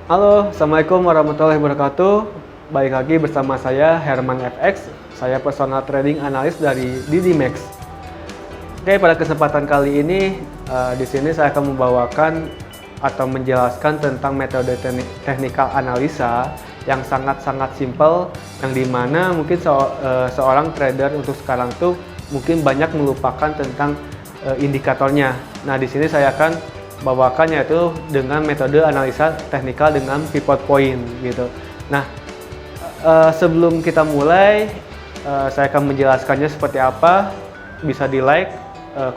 Halo, Assalamualaikum warahmatullahi wabarakatuh. Balik lagi bersama saya Herman FX. Saya personal trading analis dari DDMax. Oke, pada kesempatan kali ini di sini saya akan membawakan atau menjelaskan tentang metode teknikal analisa yang sangat-sangat simpel, yang dimana mungkin seorang trader untuk sekarang tuh mungkin banyak melupakan tentang indikatornya. Nah, di sini saya akan bawakan yaitu dengan metode analisa teknikal dengan pivot point gitu. Nah, sebelum kita mulai, saya akan menjelaskannya seperti apa. Bisa di like,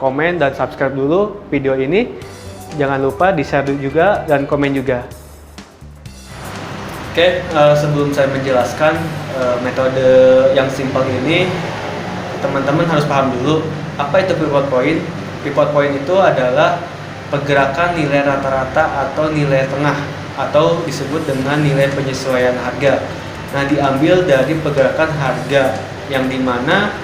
komen, dan subscribe dulu video ini. Jangan lupa di share juga dan komen juga. Oke, sebelum saya menjelaskan metode yang simpel ini, teman-teman harus paham dulu apa itu pivot point. Pivot point itu adalah pergerakan nilai rata-rata atau nilai tengah, atau disebut dengan nilai penyesuaian harga. Nah, diambil dari pergerakan harga yang dimana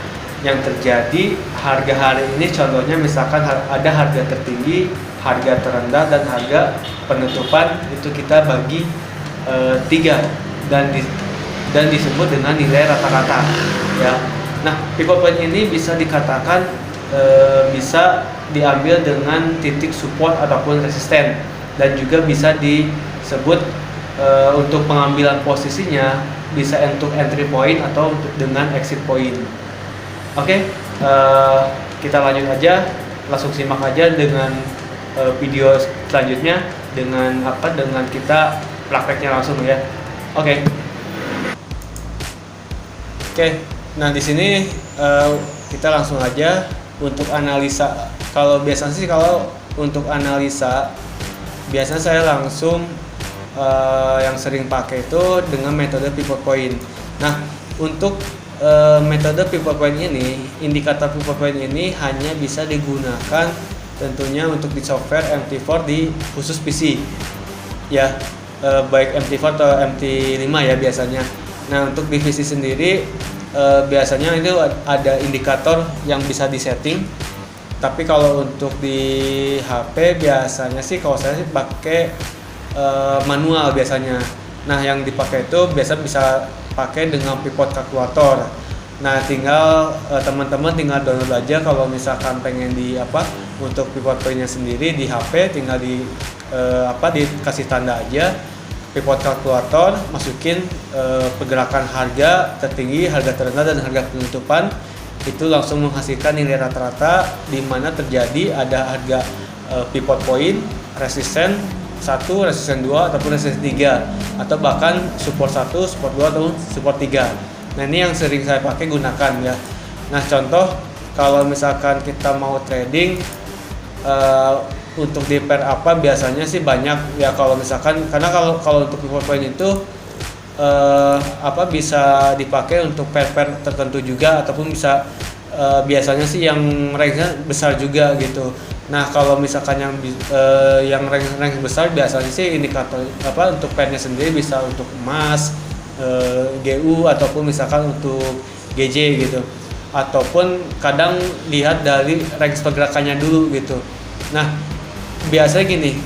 yang terjadi harga hari ini, contohnya misalkan ada harga tertinggi, harga terendah, dan harga penutupan. Itu kita bagi 3 dan disebut dengan nilai rata-rata ya. Nah, pivot point ini bisa dikatakan bisa diambil dengan titik support ataupun resisten, dan juga bisa disebut untuk pengambilan posisinya bisa untuk entry point atau untuk dengan exit point. Oke, kita lanjut aja, langsung simak aja dengan video selanjutnya dengan kita prakteknya langsung ya. Oke. Nah di sini kita langsung aja untuk analisa. Kalau biasanya sih kalau untuk analisa biasanya saya langsung yang sering pakai itu dengan metode pivot point. Nah, untuk metode pivot point ini, indikator pivot point ini hanya bisa digunakan tentunya untuk di software MT4 di khusus PC ya, baik MT4 atau MT5 ya biasanya. Nah, untuk di PC sendiri biasanya itu ada indikator yang bisa disetting. Tapi kalau untuk di HP biasanya sih kalau saya sih pakai manual biasanya. Nah, yang dipakai itu biasa bisa pakai dengan pivot calculator. Nah, tinggal teman-teman tinggal download aja kalau misalkan pengen untuk pivot point-nya sendiri di HP, tinggal dikasih tanda aja pivot calculator, masukin pergerakan harga tertinggi, harga terendah, dan harga penutupan. Itu langsung menghasilkan nilai rata-rata di mana terjadi ada harga pivot point, resisten 1, resisten 2, ataupun resisten 3, atau bahkan support 1, support 2, atau support 3. Nah, ini yang sering saya pakai gunakan ya. Nah, contoh kalau misalkan kita mau trading untuk di pair apa biasanya sih banyak ya, kalau misalkan karena kalau untuk pivot point itu bisa dipakai untuk pair-pair tertentu juga, ataupun bisa biasanya sih yang range-nya besar juga gitu. Nah, kalau misalkan yang range besar biasanya sih indikator untuk pair-nya sendiri bisa untuk emas, GU, ataupun misalkan untuk GJ gitu, ataupun kadang lihat dari range pergerakannya dulu gitu. Nah, biasanya gini,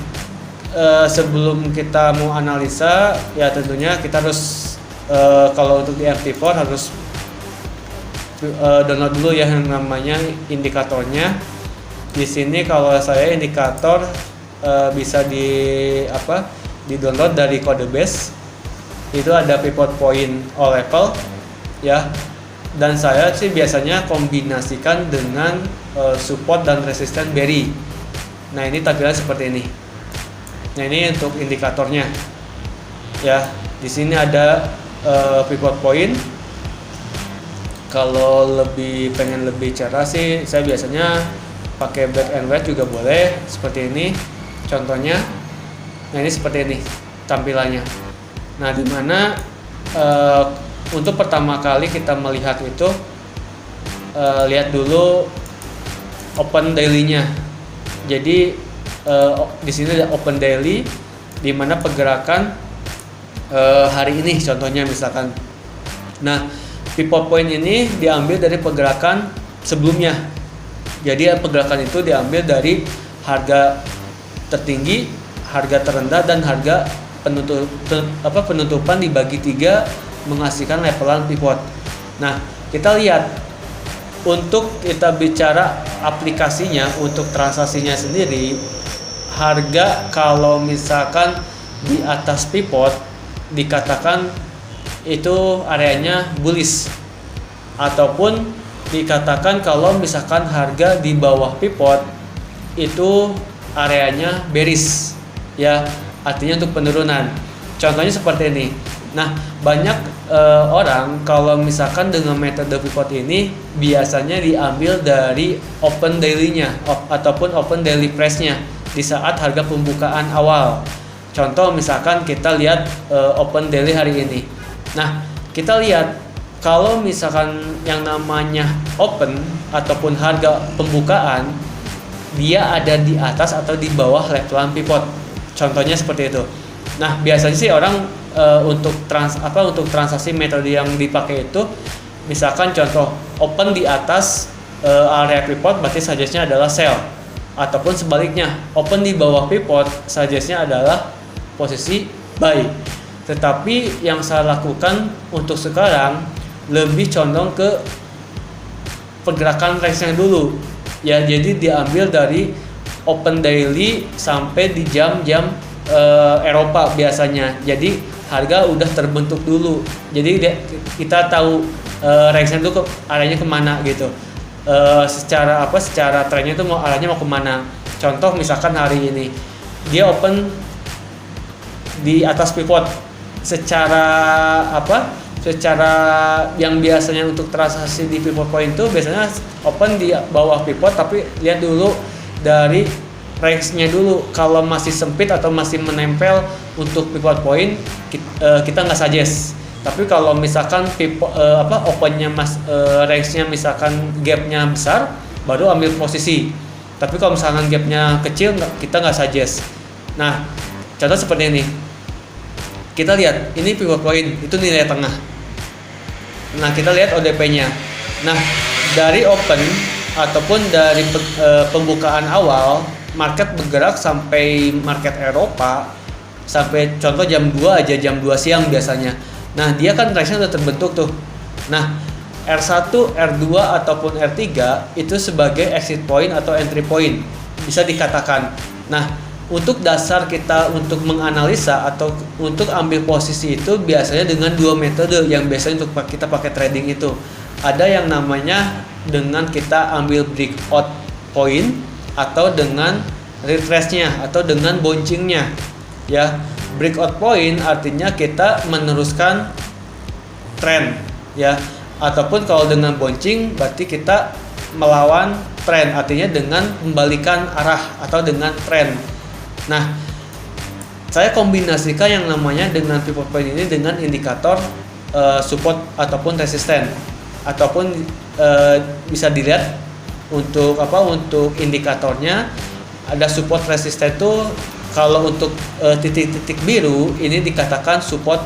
sebelum kita mau analisa ya tentunya kita harus kalau untuk di MT4 harus download dulu ya yang namanya indikatornya. Di sini kalau saya indikator bisa di download dari Codebase. Itu ada pivot point all level ya. Dan saya sih biasanya kombinasikan dengan support dan resisten berry. Nah, ini tampilan seperti ini. Nah, ini untuk indikatornya ya. Di sini ada pivot point. Kalau pengen lebih cerah sih saya biasanya pakai black and white juga boleh, seperti ini contohnya. Nah, ini seperti ini tampilannya. Nah, dimana untuk pertama kali kita melihat itu lihat dulu open daily-nya. Jadi di sini ada open daily, di mana pergerakan hari ini contohnya misalkan. Nah, pivot point ini diambil dari pergerakan sebelumnya. Jadi pergerakan itu diambil dari harga tertinggi, harga terendah, dan harga penutupan dibagi 3 menghasilkan levelan pivot. Nah, kita lihat untuk kita bicara aplikasinya, untuk transaksinya sendiri, harga kalau misalkan di atas pivot dikatakan itu areanya bullish, ataupun dikatakan kalau misalkan harga di bawah pivot itu areanya bearish, ya, artinya untuk penurunan. Contohnya seperti ini. Nah, banyak orang kalau misalkan dengan metode pivot ini biasanya diambil dari open daily-nya ataupun open daily price-nya di saat harga pembukaan awal. Contoh misalkan kita lihat open daily hari ini. Nah, kita lihat kalau misalkan yang namanya open ataupun harga pembukaan dia ada di atas atau di bawah levelan pivot. Contohnya seperti itu. Nah, biasanya sih orang untuk transaksi metode yang dipakai itu, misalkan contoh open di atas area pivot berarti suggest-nya adalah sell, ataupun sebaliknya open di bawah pivot suggest-nya adalah posisi buy. Tetapi yang saya lakukan untuk sekarang lebih condong ke pergerakan range-nya dulu, ya. Jadi diambil dari open daily sampai di jam-jam Eropa biasanya. Jadi harga udah terbentuk dulu. Jadi kita tahu range-nya itu arahnya kemana gitu. Secara trennya itu arahnya mau kemana. Contoh misalkan hari ini dia open di atas pivot. Secara yang biasanya untuk transaksi di pivot point itu biasanya open di bawah pivot, tapi lihat dulu dari range-nya dulu. Kalau masih sempit atau masih menempel untuk pivot point, kita nggak suggest. Tapi kalau misalkan opennya range-nya misalkan gap-nya besar, baru ambil posisi. Tapi kalau misalkan gap-nya kecil, kita nggak suggest. Nah, contoh seperti ini. Kita lihat, ini pivot point, itu nilai tengah. Nah, kita lihat ODP-nya. Nah, dari open ataupun dari pembukaan awal, market bergerak sampai market Eropa, sampai contoh jam 2 aja, jam 2 siang biasanya. Nah, dia kan range-nya udah terbentuk tuh. Nah, R1, R2 ataupun R3 itu sebagai exit point atau entry point, bisa dikatakan. Nah, untuk dasar kita untuk menganalisa atau untuk ambil posisi itu biasanya dengan 2 metode yang biasanya untuk kita pakai trading itu. Ada yang namanya dengan kita ambil breakout point atau dengan retrace-nya atau dengan bouncing-nya, ya. Breakout point artinya kita meneruskan tren, ya, ataupun kalau dengan bouncing berarti kita melawan tren, artinya dengan membalikan arah atau dengan tren. Nah, saya kombinasikan yang namanya dengan pivot point ini dengan indikator support ataupun resisten, ataupun bisa dilihat untuk indikatornya ada support resisten itu. Kalau untuk titik-titik biru ini dikatakan support,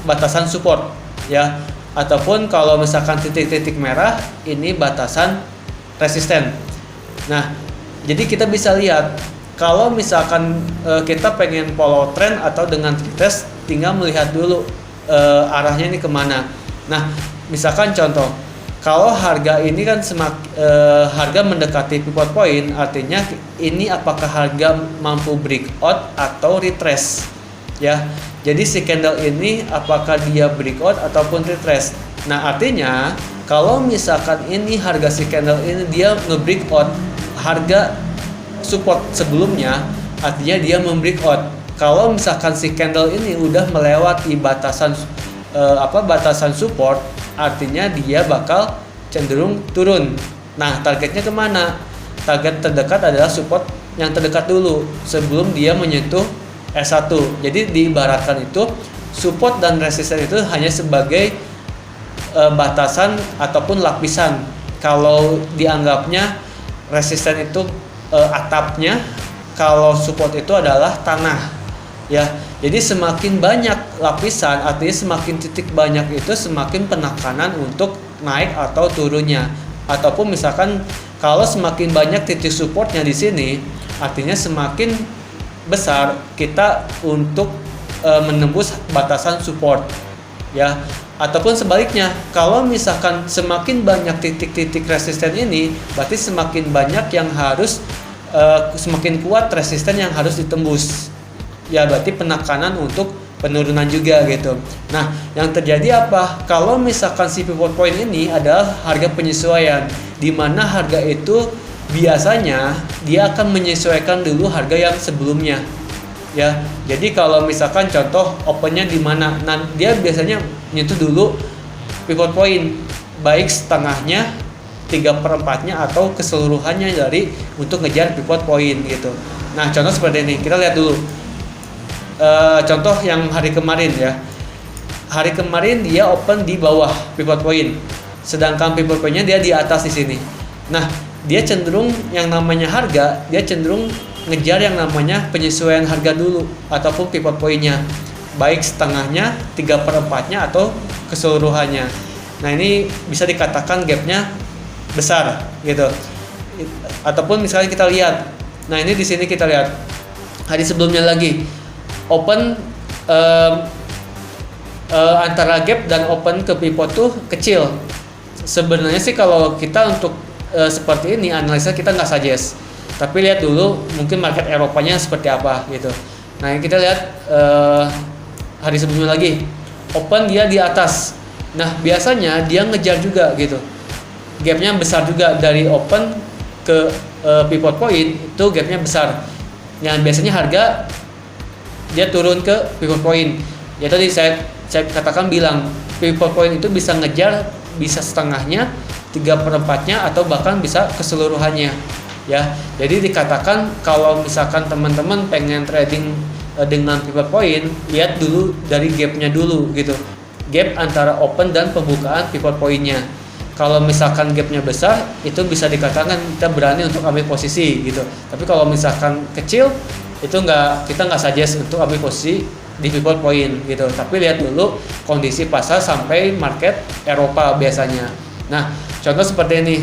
batasan support, ya, ataupun kalau misalkan titik-titik merah ini batasan resisten. Nah, jadi kita bisa lihat kalau misalkan kita pengen follow trend atau dengan retest, tinggal melihat dulu arahnya ini kemana. Nah, misalkan contoh, kalau harga ini kan harga mendekati pivot point, artinya ini apakah harga mampu breakout atau retrace, ya. Jadi si candle ini apakah dia breakout ataupun retrace. Nah, artinya kalau misalkan ini harga si candle ini dia nge-breakout harga support sebelumnya, artinya dia membreakout. Kalau misalkan si candle ini udah melewati batasan support, artinya dia bakal cenderung turun. Nah, targetnya kemana? Target terdekat adalah support yang terdekat dulu sebelum dia menyentuh S1. Jadi diibaratkan itu support dan resisten itu hanya sebagai batasan ataupun lapisan. Kalau dianggapnya resisten itu atapnya, kalau support itu adalah tanah, ya. Jadi semakin banyak lapisan, artinya semakin titik banyak itu semakin penekanan untuk naik atau turunnya. Ataupun misalkan kalau semakin banyak titik supportnya di sini, artinya semakin besar kita untuk menembus batasan support ya. Ataupun sebaliknya, kalau misalkan semakin banyak titik-titik resisten ini, berarti semakin banyak yang harus semakin kuat resisten yang harus ditembus. Ya, berarti penekanan untuk penurunan juga gitu. Nah, yang terjadi apa? Kalau misalkan si pivot point ini adalah harga penyesuaian, di mana harga itu biasanya dia akan menyesuaikan dulu harga yang sebelumnya. Ya, jadi kalau misalkan contoh opennya di mana, nah dia biasanya nyentuh dulu pivot point, baik setengahnya, 3/4-nya atau keseluruhannya dari untuk ngejar pivot point gitu. Nah, contoh seperti ini, kita lihat dulu. Contoh yang hari kemarin ya. Hari kemarin dia open di bawah pivot point, sedangkan pivot point-nya dia di atas di sini. Nah, dia cenderung yang namanya harga, dia cenderung ngejar yang namanya penyesuaian harga dulu ataupun pivot point-nya, baik setengahnya, 3/4-nya atau keseluruhannya. Nah, ini bisa dikatakan gapnya besar gitu. Ataupun misalnya kita lihat, nah ini di sini kita lihat hari sebelumnya lagi open antara gap dan open ke pivot tuh kecil. Sebenarnya sih kalau kita untuk seperti ini analisa kita nggak suggest, tapi lihat dulu mungkin market Eropanya seperti apa gitu. Nah, kita lihat hari sebelumnya lagi open dia di atas. Nah, biasanya dia ngejar juga gitu, gapnya besar juga dari open ke pivot point, itu gapnya besar. Yang biasanya harga dia turun ke pivot point. Ya tadi saya katakan bilang pivot point itu bisa ngejar, bisa setengahnya, 3/4-nya atau bahkan bisa keseluruhannya ya. Jadi dikatakan kalau misalkan teman-teman pengen trading dengan pivot point, lihat dulu dari gapnya dulu gitu, gap antara open dan pembukaan pivot point-nya. Kalau misalkan gapnya besar, itu bisa dikatakan kita berani untuk ambil posisi gitu. Tapi kalau misalkan kecil, itu kita nggak suggest untuk ambil posisi di pivot point gitu. Tapi lihat dulu kondisi pasar sampai market Eropa biasanya. Nah, contoh seperti ini.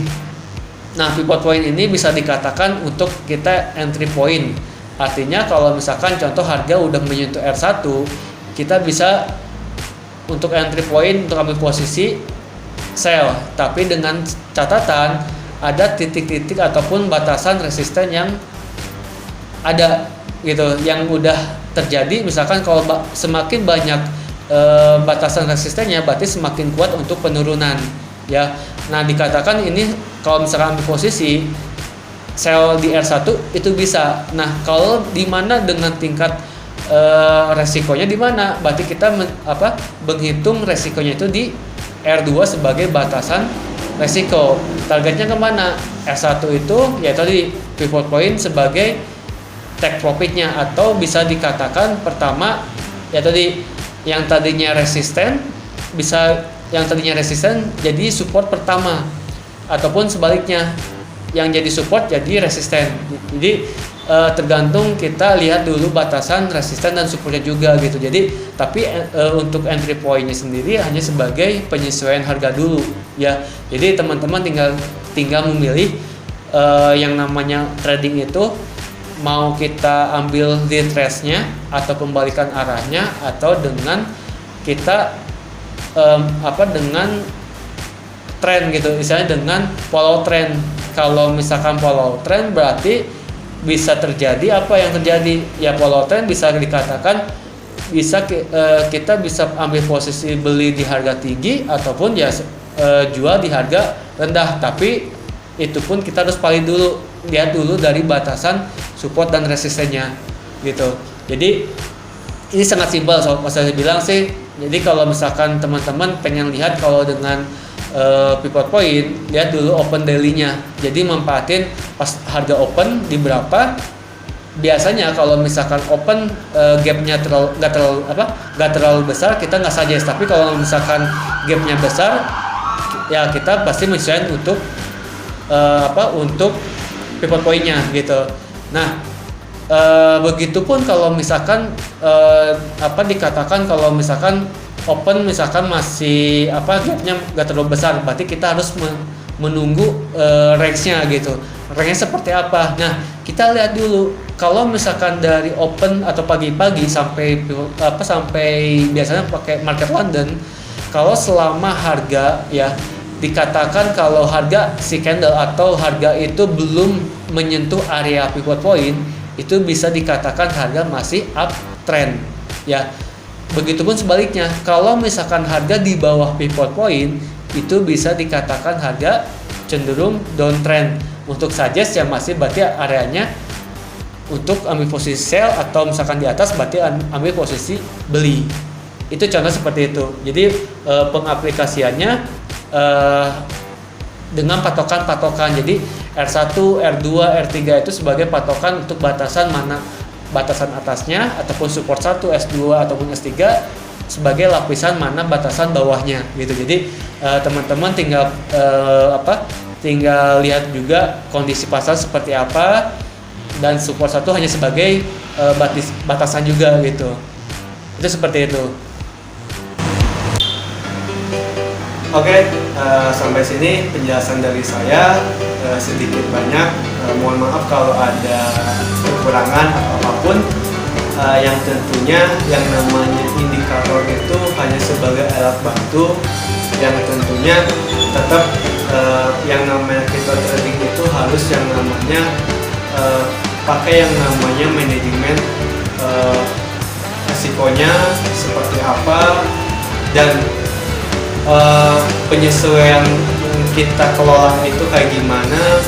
Nah, pivot point ini bisa dikatakan untuk kita entry point. Artinya kalau misalkan contoh harga udah menyentuh R1, kita bisa untuk entry point untuk ambil posisi sell, tapi dengan catatan ada titik-titik ataupun batasan resisten yang ada gitu, yang udah terjadi. Misalkan kalau semakin banyak batasan resistennya, berarti semakin kuat untuk penurunan ya. Nah, dikatakan ini kalau misalkan ambil posisi sell di R1 itu bisa. Nah, kalau di mana dengan tingkat resikonya di mana, berarti kita menghitung resikonya itu di R2 sebagai batasan resiko. Targetnya kemana? R1 itu ya tadi pivot point sebagai take profitnya, atau bisa dikatakan pertama ya tadi yang tadinya resisten, bisa yang tadinya resisten jadi support pertama, ataupun sebaliknya yang jadi support jadi resisten. Jadi tergantung kita lihat dulu batasan resisten dan supportnya juga gitu. Jadi tapi untuk entry pointnya sendiri hanya sebagai penyesuaian harga dulu ya. Jadi teman-teman tinggal memilih yang namanya trading itu mau kita ambil di retrace-nya atau pembalikan arahnya, atau dengan kita dengan trend gitu, misalnya dengan follow trend. Kalau misalkan follow trend berarti bisa terjadi apa yang terjadi ya, follow trend bisa dikatakan bisa kita bisa ambil posisi beli di harga tinggi ataupun ya jual di harga rendah, tapi itu pun kita harus paling dulu, lihat dulu dari batasan support dan resistennya gitu. Jadi ini sangat simpel, saya bilang sih. Jadi kalau misalkan teman-teman pengen lihat kalau dengan pivot point, lihat dulu open daily-nya. Jadi manfaatin pas harga open di berapa. Biasanya kalau misalkan open gap-nya nggak terlalu besar, kita nggak suggest. Tapi kalau misalkan gap-nya besar, ya kita pasti menyesuaikan untuk untuk pivot point-nya gitu. Nah, begitupun kalau misalkan dikatakan kalau misalkan open misalkan masih gapnya nggak terlalu besar, berarti kita harus menunggu range-nya gitu. Range-nya seperti apa? Nah, kita lihat dulu kalau misalkan dari open atau pagi-pagi sampai biasanya pakai market London, kalau selama harga ya dikatakan kalau harga si candle atau harga itu belum menyentuh area pivot point, itu bisa dikatakan harga masih uptrend ya. Begitupun sebaliknya, kalau misalkan harga di bawah pivot point, itu bisa dikatakan harga cenderung downtrend. Untuk suggest yang masih berarti areanya untuk ambil posisi sell, atau misalkan di atas berarti ambil posisi beli. Itu contoh seperti itu. Jadi pengaplikasiannya dengan patokan-patokan. Jadi R1, R2, R3 itu sebagai patokan untuk batasan mana batasan atasnya, ataupun support 1, S2 ataupun S3 sebagai lapisan mana batasan bawahnya gitu. Jadi teman-teman tinggal tinggal lihat juga kondisi pasar seperti apa, dan support 1 hanya sebagai batasan juga gitu. Itu seperti itu. Oke, sampai sini penjelasan dari saya, sedikit banyak. Mohon maaf kalau ada kekurangan atau apapun. Yang tentunya yang namanya indikator itu hanya sebagai alat bantu, yang tentunya tetap yang namanya kita trading itu harus yang namanya pakai yang namanya manajemen risikonya seperti apa, dan penyesuaian kita kelola itu kayak gimana.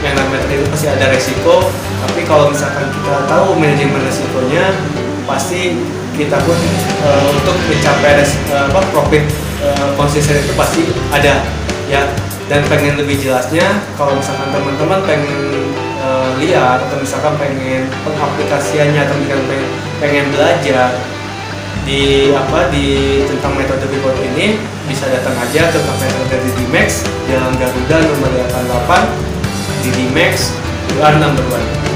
Yang namanya itu pasti ada resiko, tapi kalau misalkan kita tahu manajemen resikonya, pasti kita pun untuk mencapai profit konsisten itu pasti ada ya. Dan pengen lebih jelasnya, kalau misalkan teman-teman pengen lihat atau misalkan pengen pengaplikasiannya atau pengen belajar di tentang metode pivot ini, bisa datang aja ke cafe di DDMax Jalan Garuda nomor 88 di DDMax, you are number one.